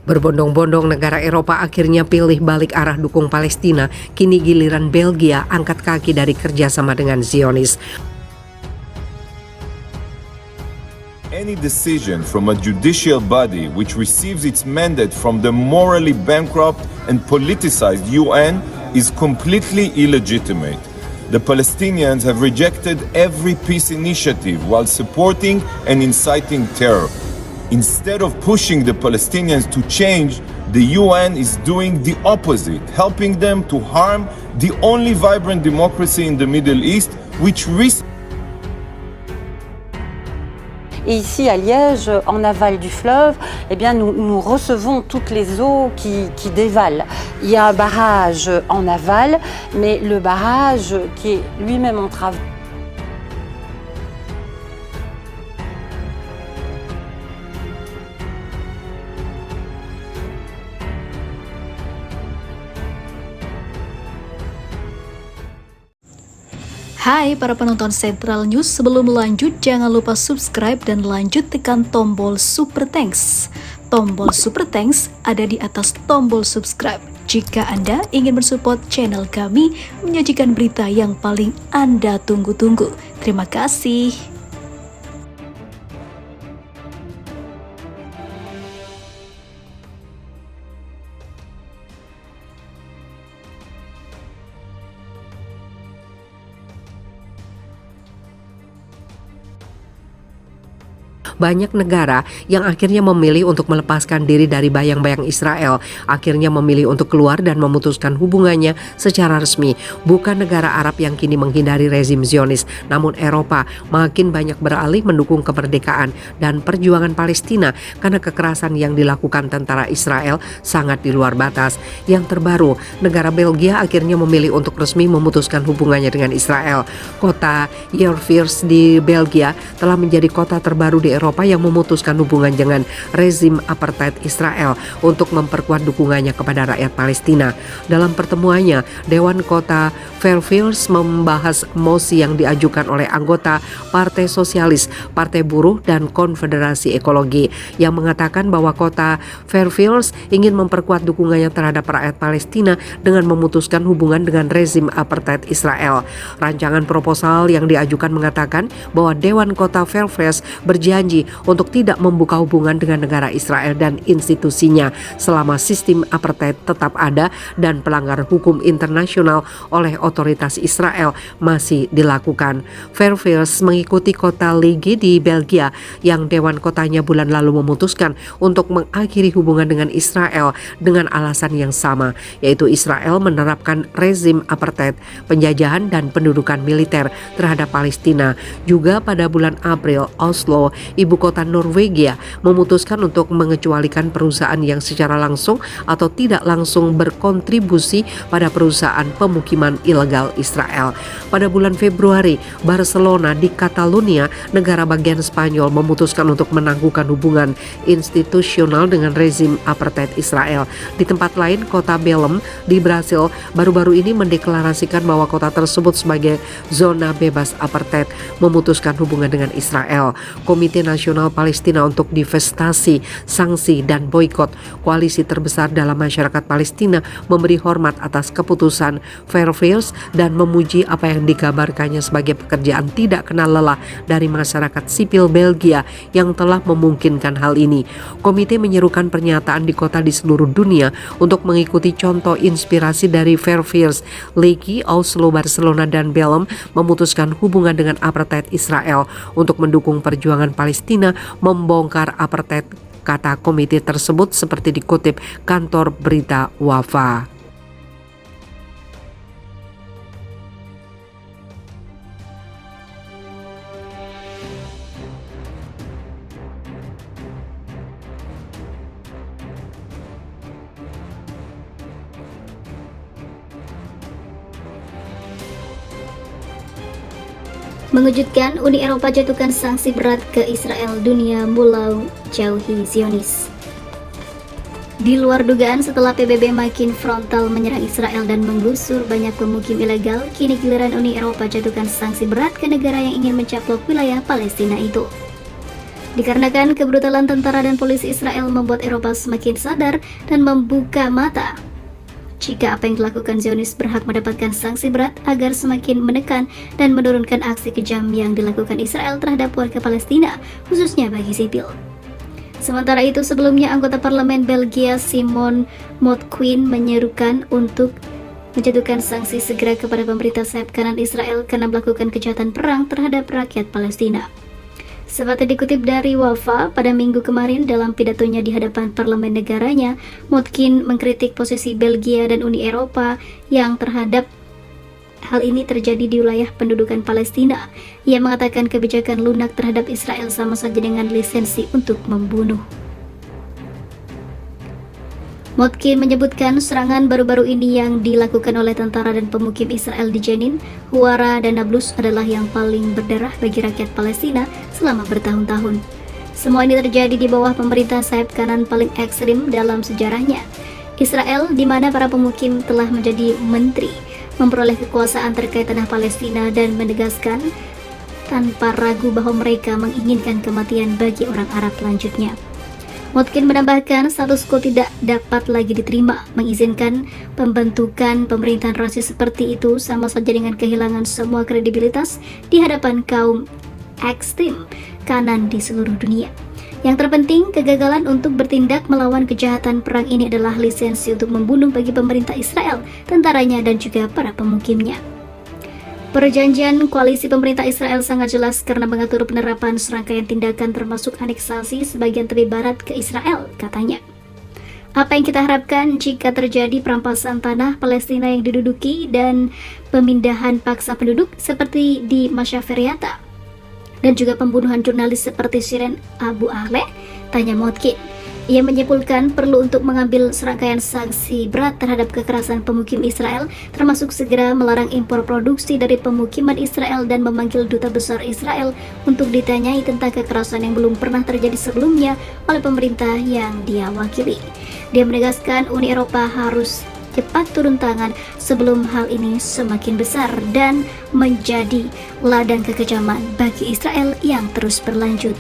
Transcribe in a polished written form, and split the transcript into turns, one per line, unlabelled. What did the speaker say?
Berbondong-bondong negara Eropa akhirnya pilih balik arah dukung Palestina. Kini giliran Belgia angkat kaki dari kerjasama dengan Zionis.
Any decision from a judicial body which receives its mandate from the morally bankrupt and politicized UN is completely illegitimate. The Palestinians have rejected every peace initiative while supporting and inciting terror. Instead of pushing the Palestinians to change, the UN is doing the opposite, helping them to harm the only vibrant democracy in the Middle East, which risks.
Et ici, à Liège, en aval du fleuve, eh bien, nous recevons toutes les eaux qui dévalent. Il y a un barrage en aval, mais le barrage qui est lui-même en travaux.
Hai para penonton Central News, sebelum lanjut jangan lupa subscribe dan lanjut tekan tombol Super Thanks. Tombol Super Thanks ada di atas tombol subscribe. Jika Anda ingin mensupport channel kami menyajikan berita yang paling Anda tunggu-tunggu. Terima kasih.
Banyak negara yang akhirnya memilih untuk melepaskan diri dari bayang-bayang Israel, akhirnya memilih untuk keluar dan memutuskan hubungannya secara resmi. Bukan negara Arab yang kini menghindari rezim Zionis, namun Eropa makin banyak beralih mendukung kemerdekaan dan perjuangan Palestina karena kekerasan yang dilakukan tentara Israel sangat di luar batas. Yang terbaru, negara Belgia akhirnya memilih untuk resmi memutuskan hubungannya dengan Israel. Kota Yerviers di Belgia telah menjadi kota terbaru di Eropa yang memutuskan hubungan dengan rezim apartheid Israel untuk memperkuat dukungannya kepada rakyat Palestina. Dalam pertemuannya, Dewan Kota Verviers membahas mosi yang diajukan oleh anggota Partai Sosialis, Partai Buruh, dan Konfederasi Ekologi yang mengatakan bahwa kota Verviers ingin memperkuat dukungannya terhadap rakyat Palestina dengan memutuskan hubungan dengan rezim apartheid Israel. Rancangan proposal yang diajukan mengatakan bahwa Dewan Kota Verviers berjanji untuk tidak membuka hubungan dengan negara Israel dan institusinya selama sistem apartheid tetap ada dan pelanggar hukum internasional oleh otoritas Israel masih dilakukan. Verviers mengikuti kota Liege di Belgia yang Dewan Kotanya bulan lalu memutuskan untuk mengakhiri hubungan dengan Israel dengan alasan yang sama, yaitu Israel menerapkan rezim apartheid, penjajahan dan pendudukan militer terhadap Palestina. Juga pada bulan April, Oslo, ibu kota Norwegia, memutuskan untuk mengecualikan perusahaan yang secara langsung atau tidak langsung berkontribusi pada perusahaan pemukiman ilegal Israel. Pada bulan Februari, Barcelona di Catalunya, negara bagian Spanyol, memutuskan untuk menangguhkan hubungan institusional dengan rezim apartheid Israel. Di tempat lain, kota Belém di Brasil baru-baru ini mendeklarasikan bahwa kota tersebut sebagai zona bebas apartheid, memutuskan hubungan dengan Israel. Komite Nasional Palestina untuk Divestasi, Sanksi, dan Boikot, koalisi terbesar dalam masyarakat Palestina, memberi hormat atas keputusan Verviers dan memuji apa yang dikabarkannya sebagai pekerjaan tidak kenal lelah dari masyarakat sipil Belgia yang telah memungkinkan hal ini. Komite menyerukan pernyataan di kota di seluruh dunia untuk mengikuti contoh inspirasi dari Verviers. Liege, Oslo, Barcelona, dan Belém memutuskan hubungan dengan apartheid Israel untuk mendukung perjuangan Palestina membongkar apartheid, kata komite tersebut seperti dikutip kantor berita Wafa.
Mengejutkan, Uni Eropa jatuhkan sanksi berat ke Israel, dunia mulai jauhi Zionis. Di luar dugaan, setelah PBB makin frontal menyerang Israel dan menggusur banyak pemukim ilegal, kini giliran Uni Eropa jatuhkan sanksi berat ke negara yang ingin mencaplok wilayah Palestina itu. Dikarenakan kebrutalan tentara dan polisi Israel membuat Eropa semakin sadar dan membuka mata jika apa yang dilakukan Zionis berhak mendapatkan sanksi berat agar semakin menekan dan menurunkan aksi kejam yang dilakukan Israel terhadap warga Palestina, khususnya bagi sipil. Sementara itu, sebelumnya anggota parlemen Belgia Simon Motquin menyerukan untuk menjatuhkan sanksi segera kepada pemerintah sayap kanan Israel karena melakukan kejahatan perang terhadap rakyat Palestina. Seperti dikutip dari Wafa, pada minggu kemarin dalam pidatonya di hadapan parlemen negaranya, Motkin mengkritik posisi Belgia dan Uni Eropa yang terhadap hal ini terjadi di wilayah pendudukan Palestina. Ia mengatakan kebijakan lunak terhadap Israel sama saja dengan lisensi untuk membunuh. Motkin menyebutkan serangan baru-baru ini yang dilakukan oleh tentara dan pemukim Israel di Jenin, Huwara, dan Nablus adalah yang paling berdarah bagi rakyat Palestina selama bertahun-tahun. Semua ini terjadi di bawah pemerintah sayap kanan paling ekstrim dalam sejarahnya. Israel, di mana para pemukim telah menjadi menteri, memperoleh kekuasaan terkait tanah Palestina dan menegaskan tanpa ragu bahwa mereka menginginkan kematian bagi orang Arab selanjutnya. Motkin menambahkan status quo tidak dapat lagi diterima, mengizinkan pembentukan pemerintahan rasis seperti itu sama saja dengan kehilangan semua kredibilitas di hadapan kaum ekstrim kanan di seluruh dunia. Yang terpenting, kegagalan untuk bertindak melawan kejahatan perang ini adalah lisensi untuk membunuh bagi pemerintah Israel, tentaranya, dan juga para pemukimnya. Perjanjian koalisi pemerintah Israel sangat jelas karena mengatur penerapan serangkaian tindakan termasuk aneksasi sebagian tepi barat ke Israel, katanya. Apa yang kita harapkan jika terjadi perampasan tanah Palestina yang diduduki dan pemindahan paksa penduduk seperti di Masyaferiata dan juga pembunuhan jurnalis seperti Shirin Abu Akleh? Tanya Motkin. Ia menyimpulkan perlu untuk mengambil serangkaian sanksi berat terhadap kekerasan pemukim Israel, termasuk segera melarang impor produksi dari pemukiman Israel dan memanggil duta besar Israel untuk ditanyai tentang kekerasan yang belum pernah terjadi sebelumnya oleh pemerintah yang dia wakili. Dia menegaskan Uni Eropa harus cepat turun tangan sebelum hal ini semakin besar dan menjadi ladang kekejaman bagi Israel yang terus berlanjut.